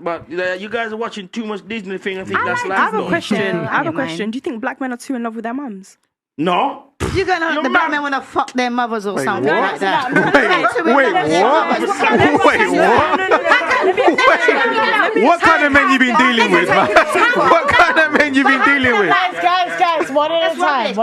But you guys are watching too much Disney thing. I think that's I life. have a though. question. I have a question. Do you think black men are too in love with their mums? No. You're gonna the black men wanna fuck their mothers or something what? like that. What kind of men you been dealing with, man? What kind of men you been dealing with? Guys, one at a time.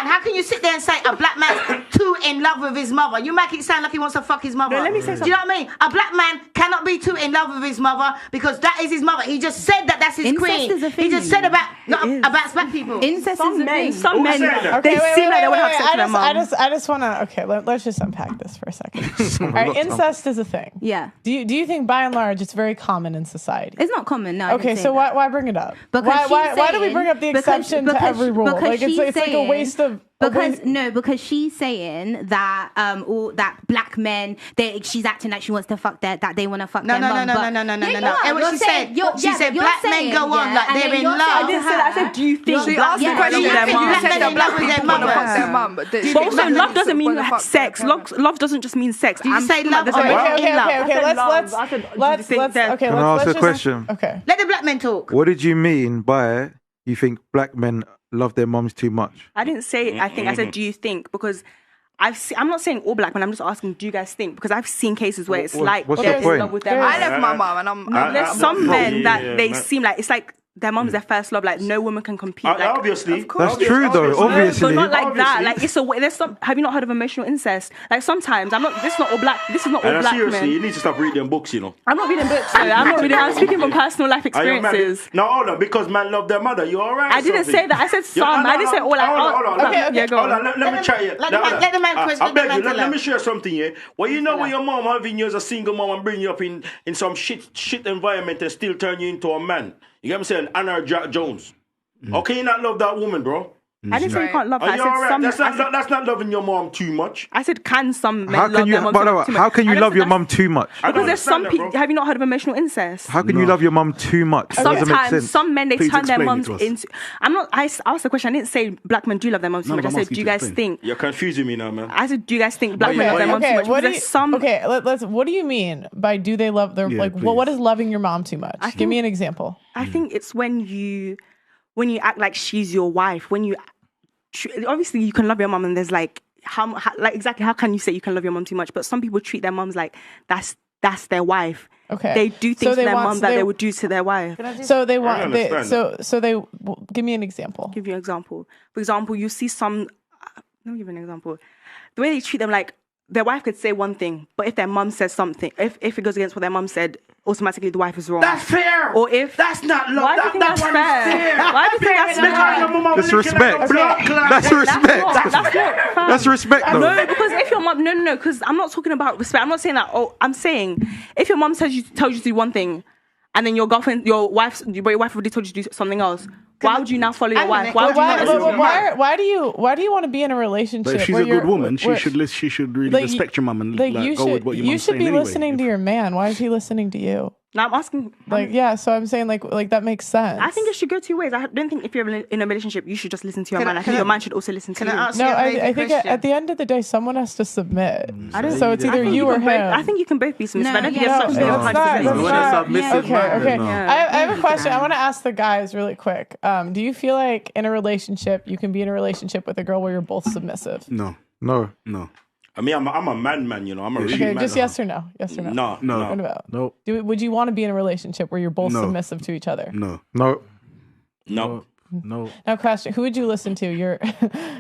How can you sit there and say a black man's too in love with his mother? You make it sound like he wants to fuck his mother. No, let me say something. Do you know what I mean? A black man cannot be too in love with his mother because that is his mother. He just said that's his Incest queen. is a thing. He just said about black people. Incest is a thing. Some men, Okay, they seem like they want to have sex with their mum. I just want to. Okay, let's just unpack this for a second. All right, incest is a thing. Yeah. Do you think by and large it's very common in society? It's not common. No. Okay, so why bring it up? Because why do we bring up the exception to every rule? Like it's like a waste of. Because she's saying that all that black men, she's acting like she wants to fuck that they want to fuck their mum. No. And what she said black men go on like they're in love. I didn't say that. I said, do you think She asked the question. You said that black people want to fuck their mum, but But also, love doesn't mean sex. Love doesn't just mean sex. Did you say love? Okay. Let's. Can I ask a question? Okay. Let the black men talk. What did you mean by you think black men love their mums too much? I didn't say I think. I said, do you think? Because I'm not saying all black men. I'm just asking, do you guys think? Because I've seen cases where it's like what's they're the point? in love with their I mum. left my mum, and I'm. There's some men that they man. seem like it's like their mum's their first love. Like no woman can compete. Like, Obviously. That's true though. Obviously. but not like that. Like it's a way. There's some. Have you not heard of emotional incest? Like sometimes I'm not. This is not all black. This is not all And black seriously, men. you need to stop reading books, you know. I'm not reading books. Though. I'm not reading. I'm speaking from personal life experiences. No, hold on, because man love their mother. You alright? I didn't say that. I said some. I didn't say all. Hold on. Yeah, go on. Hold on, let me try it. Let the man question. I beg you, let me share something here. Well, you know when your mom having you as a single mom and bring you up in some shit environment and still turn you into a man. You get what I'm saying? Anna Jack Jones. Okay, you not love that woman, bro? I didn't say you can't love her. Are I you said alright? some. That's not loving your mom too much. I said, can some men love their mum too much? How can you love your mum too much? Because there's some people. Have you not heard of emotional incest? How can you love your mum too much? That doesn't make Sometimes sense. some men they Please turn their explain mums it to us. into. I'm not. I asked the question. I didn't say black men do love their mums too No, much. I I'm said, asking do you to guys explain. think? You're confusing me now, man. I said, do you guys think black men love their mums too much? Because there's some. What do you mean by do they love their what is loving your mom too much? Give me an example. I think it's when you act like she's your wife. When you obviously you can love your mom, and there's like how exactly how can you say you can love your mom too much? But some people treat their moms like that's their wife. Okay. They do things to their mom that they would do to their wife. So they want so they give me an example. Give you an example. For example, you see some. Let me give you an example. The way they treat them, like their wife could say one thing, but if their mom says something, if it goes against what their mom said, automatically the wife is wrong. That's fair. Or if that's not love. Why do you think that's fair? Why do you think that's fair? That's respect. That's respect. That's respect, though. No, because if your mom, no, because I'm not talking about respect. I'm not saying that. Oh, I'm saying if your mom tells you to do one thing, and then your wife already told you to do something else. Why would you now follow your wife? Why do you want to be in a relationship? But if she's a good woman, she should really respect your mum and go with what your mom's saying. You should be listening to your man. Why is he listening to you? Now I'm asking. So I'm saying like that makes sense. I think it should go two ways. I don't think if you're in a relationship, you should just listen to your man. I think your man should also listen to you. I think at the end of the day, someone has to submit. So it's either you or him. I think you can both be submissive. I don't think submissive. Okay. I have a question. I want to ask the guys really quick. Do you feel like in a relationship you can be in a relationship with a girl where you're both submissive? No. I mean, I'm a man, you know. I'm a real man. Just yes or no. Yes or no. No. What about? Nope. Would you want to be in a relationship where you're both submissive to each other? No. Now, question: who would you listen to?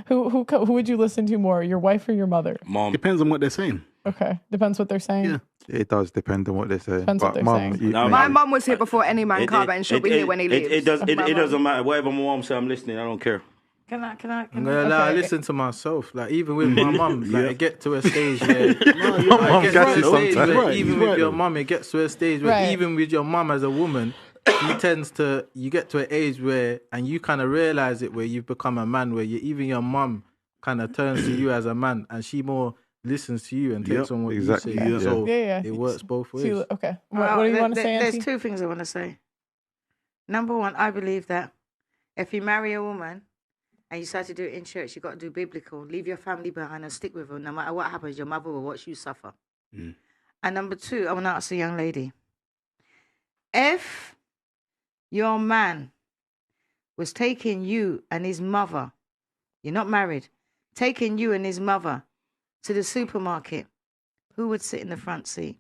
Who would you listen to more? Your wife or your mother? Mom. Depends on what they're saying. Okay, depends what they're saying. Yeah. It does depend on what they say. Depends what they're saying. My mum was here before any man come, and she'll be here when he leaves. It doesn't matter. Whatever my mom says, I'm listening. I don't care. I'm gonna lie, I listen to myself. Like even with my mum, like it get to a stage where even with your mum, it gets to a stage where even with your mum as a woman, you get to an age where, and you kind of realize it, where you've become a man, where even your mum kind of turns to you as a man, and she more listens to you and takes on what you say. Yeah. So it works both ways. Okay. What do you want to say, Auntie? There's two things I want to say. Number one, I believe that if you marry a woman and you start to do it in church, you got to do biblical. Leave your family behind and stick with them. No matter what happens, your mother will watch you suffer. And number two, I want to ask a young lady. If your man was taking you and his mother, you're not married, taking you and his mother to the supermarket, who would sit in the front seat?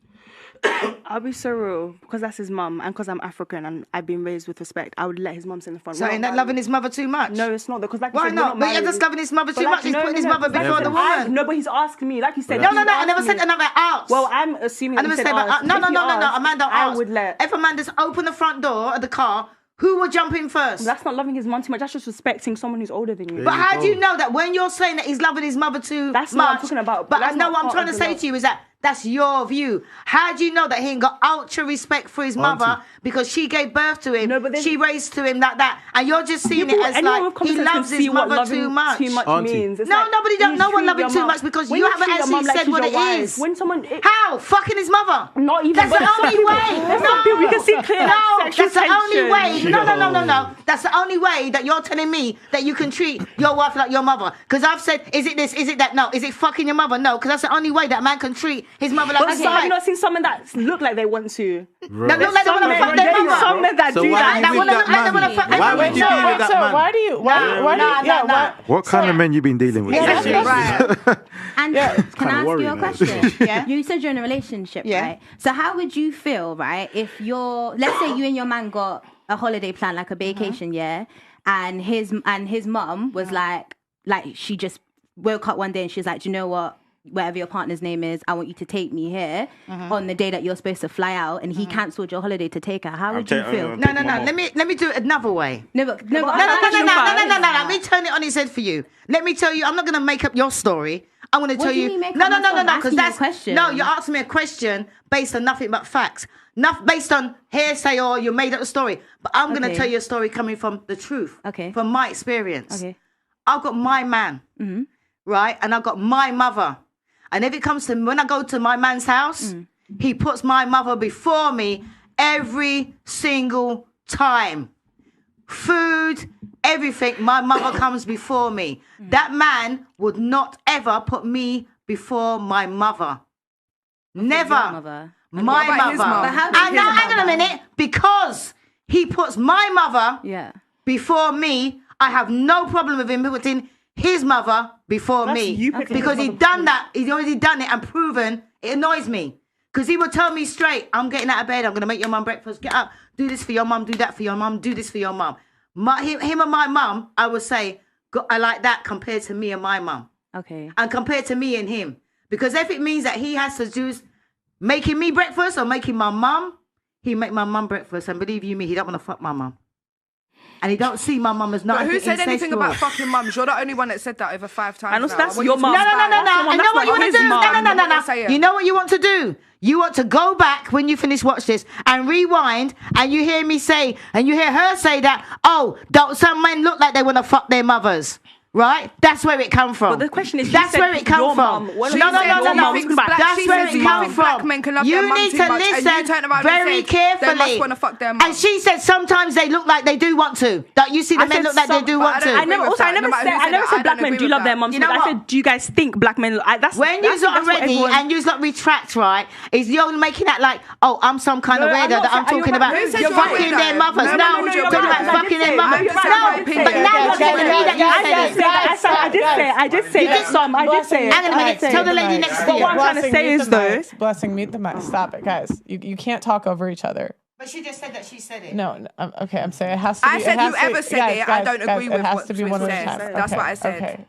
I'll be so real, because that's his mum, and because I'm African and I've been raised with respect, I would let his mum sit in the front. So ain't that loving his mother too much? No, it's not, because like why you said, not? But you're just loving his mother too much. He's putting his mother before the woman. No, but he's asking me, like you said. No, I never said another ask. Well, I'm assuming. I never said about no. A man don't ask. I would let. If a man just open the front door of the car, who would jump in first? That's not loving his mum too much. That's just respecting someone who's older than you. But how do you know that when you're saying that he's loving his mother too much? That's not what I'm talking about. But I know what I'm trying to say to you is that that's your view. How do you know that he ain't got ultra respect for his mother because she gave birth to him? No, but she raised to him like that, and you're just seeing it as like he loves his mother too much. Too much means. It's no, like, nobody don't know what loving too much because you haven't actually said what it is. When someone how fucking his mother? Not even. That's the only way. No, we can see clear. No, that's the only way. No. That's the only way that you're telling me that you can treat your wife like your mother. Because I've said, is it this? Is it that? No. Is it fucking your mother? No. Because that's the only way that a man can treat his mother like his wife. Have you not seen someone that look like they want to? That look like they want to fuck their mother. Some men that do that. That want to look like they want to fuck their mother. Why would you be with that man? Why do you? Why? What kind of men you been dealing with? And can I ask you a question? Yeah. You said you're in a relationship, right? So how would you feel, right, if let's say you and your man got a holiday plan, like a vacation, and his mum was like she just woke up one day and she's like, do you know what? Whatever your partner's name is, I want you to take me here on the day that you're supposed to fly out, and he cancelled your holiday to take her. How would you feel? No. Let me do it another way. No. Let me turn it on his head for you. Let me tell you, I'm not going to make up your story. I'm going to tell you. No, because that's question. No, you're asking me a question based on nothing but facts. Not based on hearsay or you made up a story. But I'm going to tell you a story coming from the truth. Okay. From my experience. Okay. I've got my man, right, and I've got my mother. And if it comes to when I go to my man's house, he puts my mother before me every single time. Food, everything, my mother comes before me. That man would not ever put me before my mother. Never. Mother. My mother. And now, hang on a minute, because he puts my mother before me, I have no problem with him putting his mother before me. Because he's done that. He's already done it and proven it annoys me. Because he would tell me straight, I'm getting out of bed, I'm going to make your mum breakfast, get up, do this for your mum, do that for your mum, do this for your mum. Him and my mum, I would say, I like that compared to me and my mum. Okay. And compared to me and him. Because if it means that he has to do making me breakfast or making my mum, he make my mum breakfast. And believe you me, he don't want to fuck my mum. And he don't see my mum as not. But who said anything about fucking mums? You're the only one that said that over 5 times. I know that's your mum. No. I know what you want to do. No. You know what you want to do? You want to go back when you finish watch this and rewind, and you hear me say, and you hear her say that, don't some men look like they want to fuck their mothers? Right? That's where it come from. But the question is, that's where it come from. No. That's where it come from. You need to listen very carefully. And she said sometimes they look like they do want to. Don't you see the men look like they do want to? I never said black men do love their moms. I said, do you guys think black men? When you're not ready and you're not retract, right? Is you're making that like, I'm some kind of weirdo that I'm talking about fucking their mothers. No, talking about fucking their mothers. No, but now you're telling me that you said it. I did say that some. I did say it. Hang on a minute. Tell the lady next to you. What I'm trying to say is though. Blessing, mute the mic. Stop it, guys. You can't talk over each other. But she just said that she said it. No, okay. I'm saying it has to be. I said whoever said it. I don't agree with what Swizz says. That's what I said.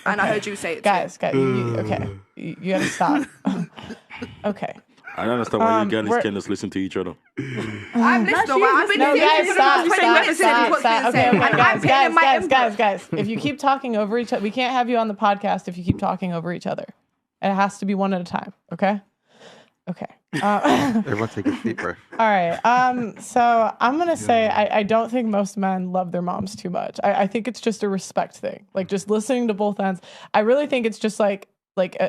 And I heard you say it. Guys, okay. You gotta stop. Okay. I don't understand why you guys can't just listen to each other. I've listened. I've been here for guys. If you keep talking over each other, we can't have you on the podcast if you keep talking over each other. It has to be one at a time. Okay. Everyone take a deep breath. All right. So I'm gonna say I don't think most men love their moms too much. I think it's just a respect thing. Like just listening to both ends. I really think it's just like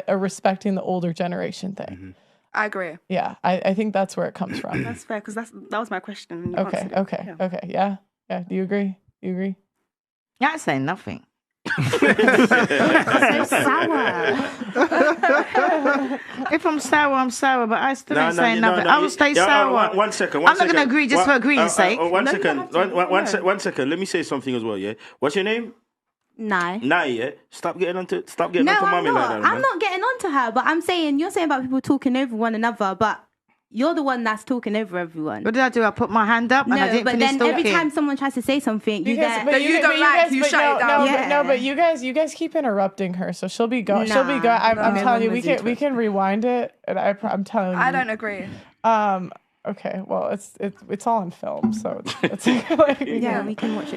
a respecting the older generation thing. Mm-hmm. I agree. Yeah, I think that's where it comes from. That's fair, because that was my question. Okay. Yeah. Do you agree? Yeah, I say nothing. So sour. If I'm sour, I'm sour, but I still ain't saying nothing. I will stay sour. One second. I'm not going to agree just for agreeing's sake. One second. Let me say something as well, yeah? What's your name? Nah, yeah? Stop getting onto mommy like that. I'm not getting onto her, but I'm saying, you're saying about people talking over one another, but you're the one that's talking over everyone. What did I do? I put my hand up and I didn't finish talking. But then every time someone tries to say something, you shut it No, down. but you guys keep interrupting her, so she'll be going. She'll be going. I'm telling you, we can rewind it, and I'm telling you. I don't agree. Okay, well, it's all on film, so it's like, we can watch it.